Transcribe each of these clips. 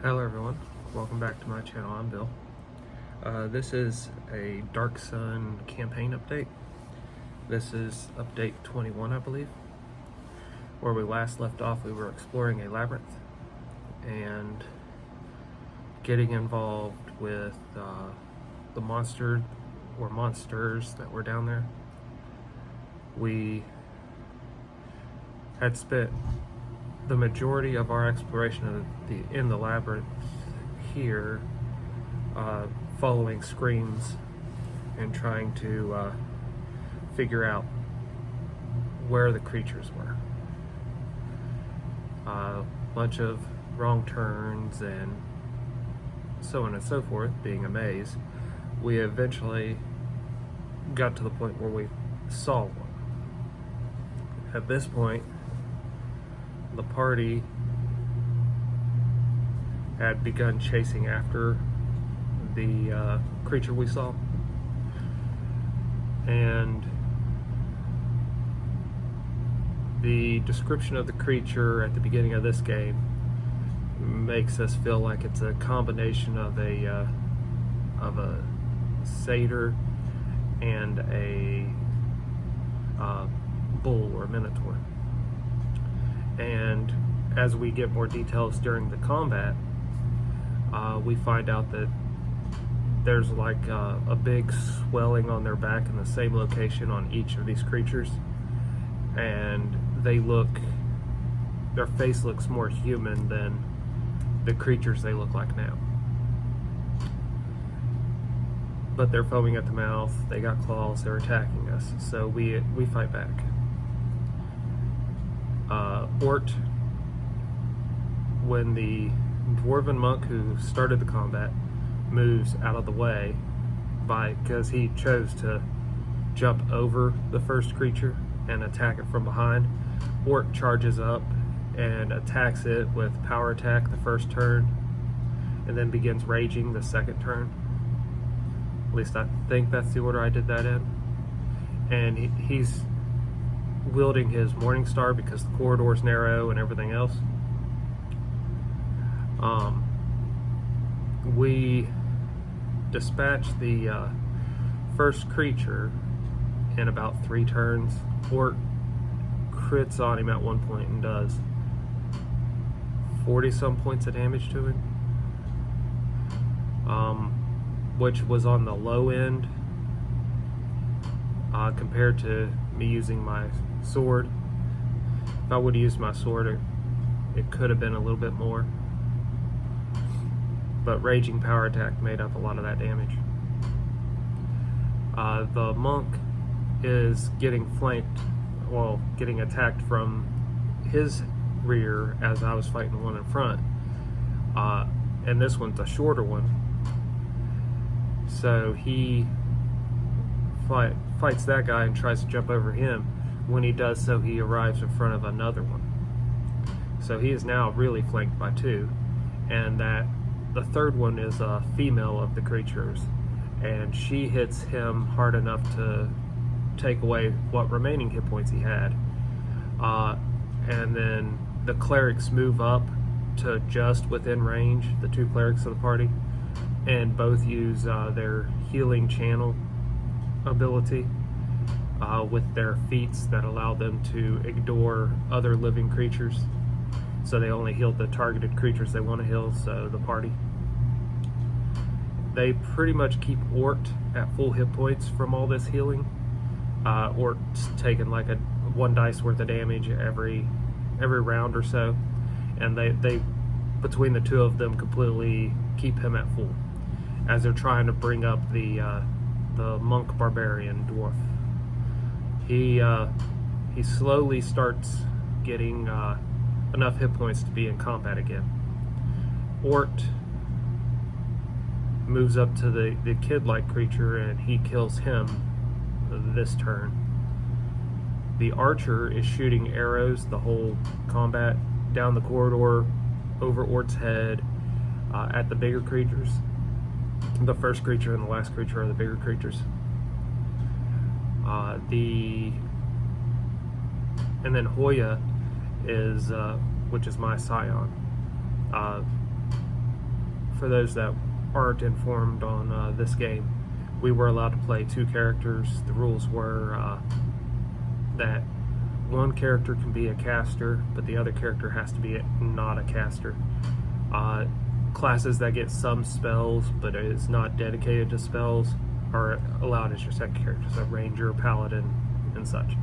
Hello everyone, welcome back to my channel. I'm Bill. This is a Darksun campaign update. This is update 21, I believe. Where we last left off, we were exploring a labyrinth and getting involved with the monster or monsters that were down there. We had spent the majority of our exploration of in the labyrinth here, following screams and trying to figure out where the creatures were. A bunch of wrong turns and so on and so forth, being a maze. We eventually got to the point where we saw one. At this point, the party had begun chasing after the creature we saw, and the description of the creature at the beginning of this game makes us feel like it's a combination of a satyr and a bull or minotaur. And as we get more details during the combat, we find out that there's like a big swelling on their back in the same location on each of these creatures, and their face looks more human than the creatures they look like now. But they're foaming at the mouth, they got claws, they're attacking us, so we fight back. Ort, when the dwarven monk who started the combat moves out of the way because he chose to jump over the first creature and attack it from behind, Ort charges up and attacks it with power attack the first turn, and then begins raging the second turn. At least I think that's the order I did that in. And he's wielding his morning star because the corridor's narrow and everything else. We dispatch the first creature in about 3 turns. Ort crits on him at one point and does 40 some points of damage to him, which was on the low end compared to me using my sword. If I would have used my sword, it could have been a little bit more, but raging power attack made up a lot of that damage. The monk is getting getting attacked from his rear as I was fighting the one in front, and this one's a shorter one, so he fights that guy and tries to jump over him. When he does so, he arrives in front of another one, so he is now really flanked by 2, and that the third one is a female of the creatures, and she hits him hard enough to take away what remaining hit points he had, and then the clerics move up to just within range, the 2 clerics of the party, and both use their healing channel ability with their feats that allow them to ignore other living creatures. So they only heal the targeted creatures they want to heal, so the party. They pretty much keep Ort at full hit points from all this healing. Ort's taking like 1 dice worth of damage every round or so, and they between the 2 of them completely keep him at full as they're trying to bring up the monk barbarian dwarf. He slowly starts getting enough hit points to be in combat again. Ort moves up to the kid-like creature and he kills him this turn. The archer is shooting arrows the whole combat down the corridor, over Ort's head, at the bigger creatures. The first creature and the last creature are the bigger creatures. And then Hoya is, which is my scion, for those that aren't informed on this game, we were allowed to play 2 characters. The rules were that one character can be a caster, but the other character has to be not a caster. Classes that get some spells but is not dedicated to spells are allowed as your second character, so ranger, paladin, and such.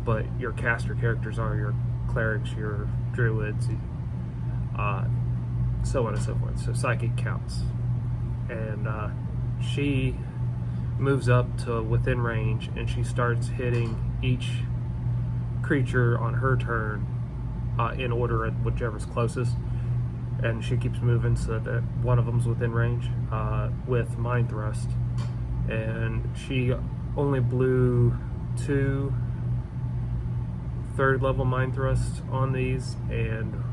But your caster characters are your clerics, your druids, so on and so forth. So psychic counts. And she moves up to within range, and she starts hitting each creature on her turn in order at whichever's closest. And she keeps moving so that one of them's within range with Mind Thrust. And she only blew 2 third level Mind Thrusts on these, and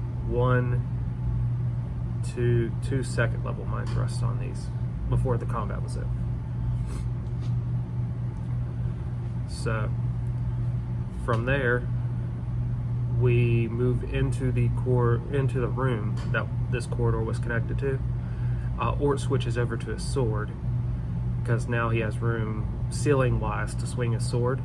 2 second level Mind Thrusts on these before the combat was in. So from there, we move into the room that this corridor was connected to. Ort switches over to his sword because now he has room ceiling wise to swing his sword.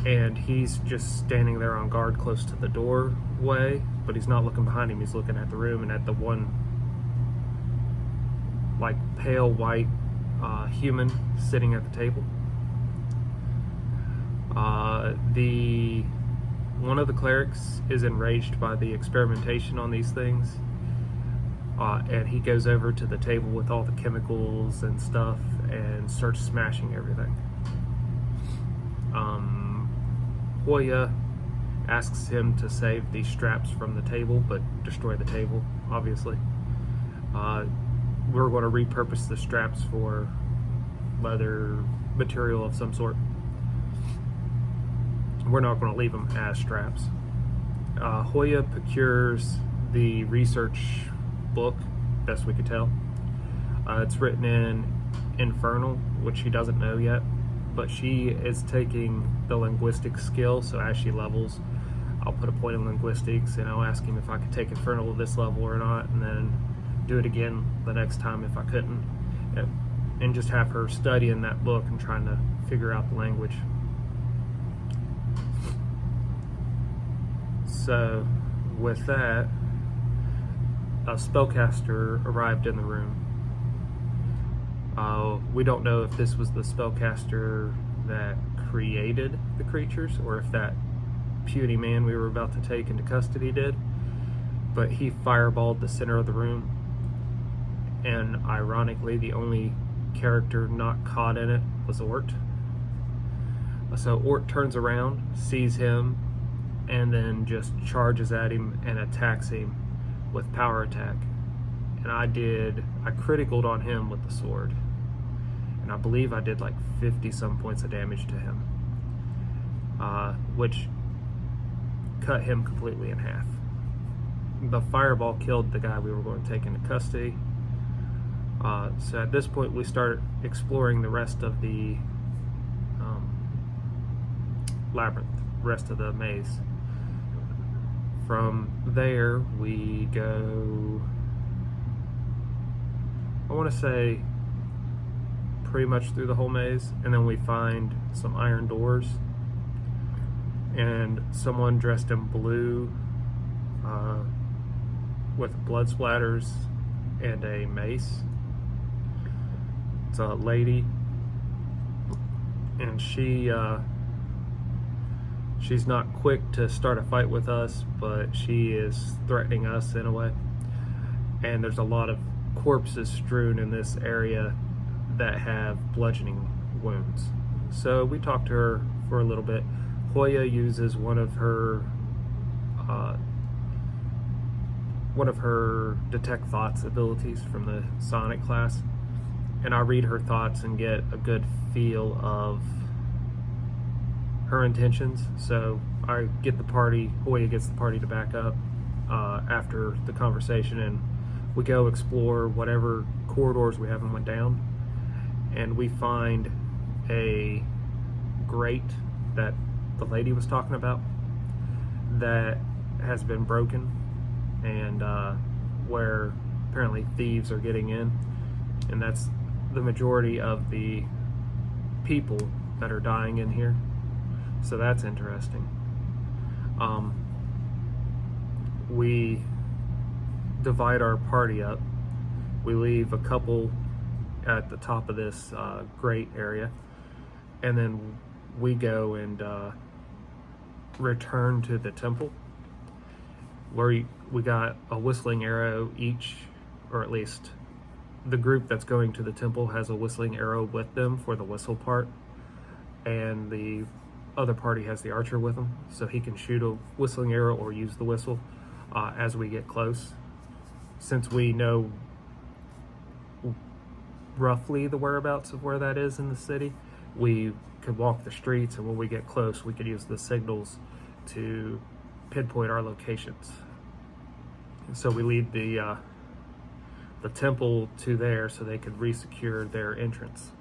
And he's just standing there on guard close to the doorway, but he's not looking behind him. He's looking at the room and at the one like pale white human sitting at the table. One of the clerics is enraged by the experimentation on these things, and he goes over to the table with all the chemicals and stuff and starts smashing everything. Hoya asks him to save the straps from the table, but destroy the table, obviously. We're going to repurpose the straps for leather material of some sort. We're not going to leave them as straps. Hoya procures the research book, best we could tell. It's written in Infernal, which she doesn't know yet, but she is taking the linguistics skill, so as she levels, I'll put a point in linguistics and I'll ask him if I could take Infernal at this level or not, and then do it again the next time if I couldn't, and just have her studying that book and trying to figure out the language. So with that, a spellcaster arrived in the room. We don't know if this was the spellcaster that created the creatures or if that puny man we were about to take into custody did, but he fireballed the center of the room, and ironically the only character not caught in it was Ort. So Ort turns around, sees him, and then just charges at him and attacks him with power attack. And I criticaled on him with the sword, and I believe I did like 50 some points of damage to him, which cut him completely in half. The fireball killed the guy we were going to take into custody. So at this point we start exploring the rest of the labyrinth, rest of the maze. From there we go, I want to say pretty much through the whole maze, and then we find some iron doors and someone dressed in blue with blood splatters and a mace. It's a lady, and she's not quick to start a fight with us, but she is threatening us in a way. And there's a lot of corpses strewn in this area that have bludgeoning wounds. So we talked to her for a little bit. Hoya uses one of her detect thoughts abilities from the Sonic class, and I read her thoughts and get a good feel of her intentions. So I get the party, Hoya gets the party to back up after the conversation, and we go explore whatever corridors we haven't went down, and we find a grate that the lady was talking about that has been broken, and where apparently thieves are getting in, and that's the majority of the people that are dying in here. So that's interesting. We divide our party up. We leave a couple at the top of this great area, and then we go and return to the temple, where we got a whistling arrow each, or at least the group that's going to the temple has a whistling arrow with them for the whistle part, and the other party has the archer with them, so he can shoot a whistling arrow or use the whistle as we get close. Since we know roughly the whereabouts of where that is in the city, we could walk the streets, and when we get close, we could use the signals to pinpoint our locations. So we lead the temple to there so they could resecure their entrance.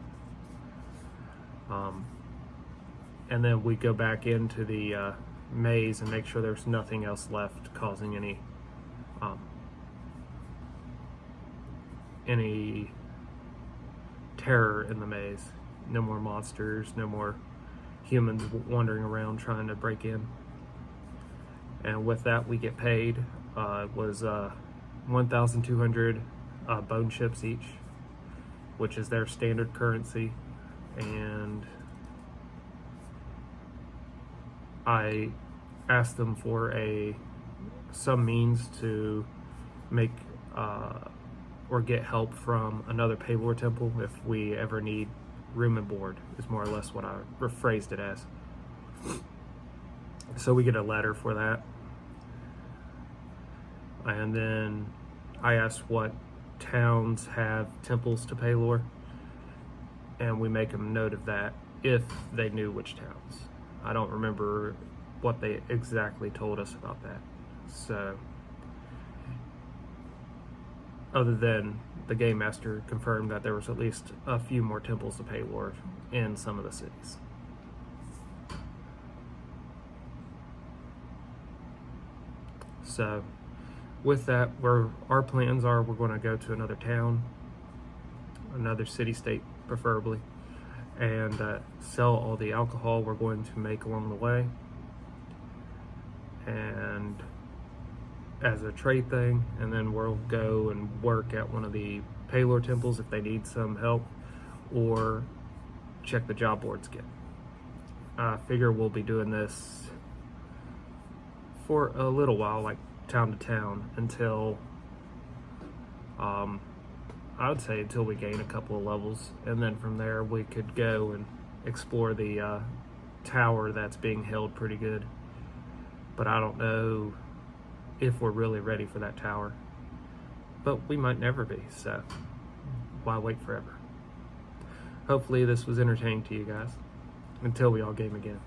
And then we go back into the maze and make sure there's nothing else left causing any terror in the maze. No more monsters, no more humans wandering around trying to break in. And with that, we get paid. It was 1,200 bone chips each, which is their standard currency. And I asked them for some means to make or get help from another Paylor temple if we ever need room and board, is more or less what I rephrased it as. So we get a letter for that. And then I asked what towns have temples to Paylor, and we make a note of that if they knew which towns. I don't remember what they exactly told us about that. So, other than the game master confirmed that there was at least a few more temples to Paylor in some of the cities. So, with that, our plans are we're going to go to another town, another city-state preferably, and sell all the alcohol we're going to make along the way, and as a trade thing, and then we'll go and work at one of the Paylor temples if they need some help, or check the job boards again. I figure we'll be doing this for a little while, like town to town, until I would say until we gain a couple of levels, and then from there we could go and explore the tower that's being held pretty good. But I don't know if we're really ready for that tower, but we might never be, so why wait forever? Hopefully this was entertaining to you guys, until we all game again.